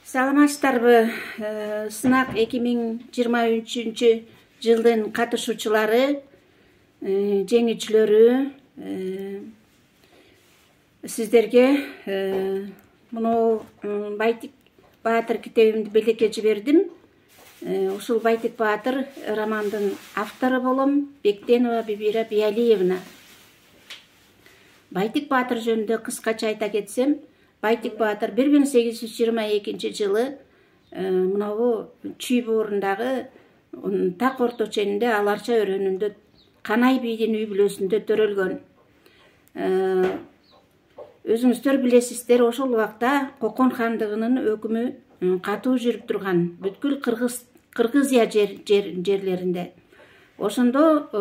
Саламатсыздарбы? Сынак 2023 жылдын катышуучулары, жеңүүчүлөрү, сиздерге муну Байтик Баатыр китебимди белекке жибердим. Ушул Байтик Баатыр романдын автору болом, Бектенова Бибира Биалиевна. Байтик Баатыр жөнүндө кыскача айта кетсем, Байтик Баатыр 1822 жылы мынабу Чүй боорундагы так орто ченинде аларча өрөөнүндө Канай бийдин үй бүлөсүндө төрөлгөн. Өзүңүздөр билесиздер, ошол убакта Кокон хандыгынын өкүмү катуу жүрүп турган, бүткүл Кыргызия жерлеринде. Ошондо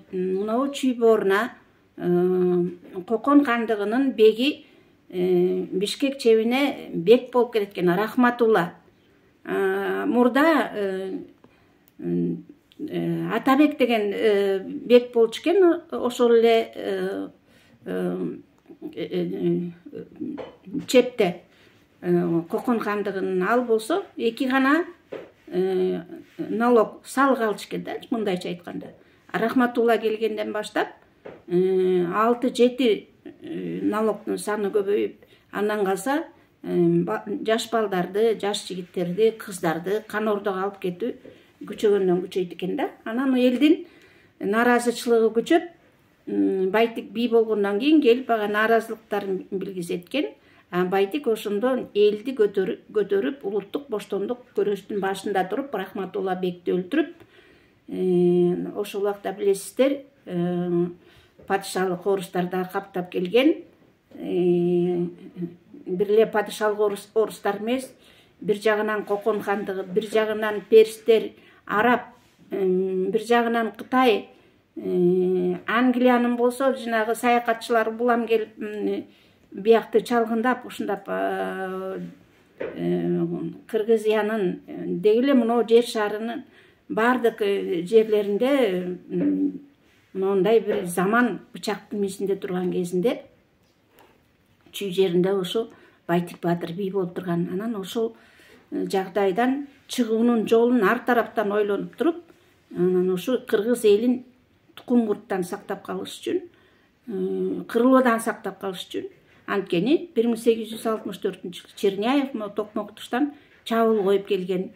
мынабу Чүй бооруна Кокон хандыгынын беги Бишкек чебине бек болуп кеткен Рахматулла. Мурда Атабек деген бек болчу экен, ошол эле чепте Кокон хандыгынын. Ал болсо эки гана налог, салык алчу экен да, мындайча айтканда. Рахматулла келгенден баштап 6-7 налогдун саны көбөйүп, андан калса жаш балдарды, жаш жигиттерди, кыздарды кан ордого алып кетүү күчөгөндөн күчөйт экен да. Анан элдин нааразычылыгы күчөп, Байтик бий болгондон кийин келип ага нааразылыктарын билгизет экен. Байтик ошондо элди көтөрүп, улуттук боштондук көрөштүн башында туруп, Рахматулла бекти өлтүрүп, ошол убакта билесиздер, падышалык орустарда каптап келген. Бир эле падышалык орустар эмес, бир жагынан Кокон хандыгы, бир жагынан перстер, араб, бир жагынан Кытай, Англиянын болсо жанагы саякатчылар булам келип биякты чалгындап, ушундап Кыргызиянын деги эле мына жер шарынын бардык жерлеринде мондай бир заман бычактын мисинде турган кезинде Чүй жеринде ошо Байтик Баатыр бий болуп турган. Анан ошол жагдайдан чыгуунун жолун ар тараптан ойлонуп туруп, анан ушу кыргыз элин тукум курттан сактап калыш үчүн, кырылуудан сактап калыш үчүн, анткени 1864-жылы Черняев Токмоктуштан чабуул коюп келген.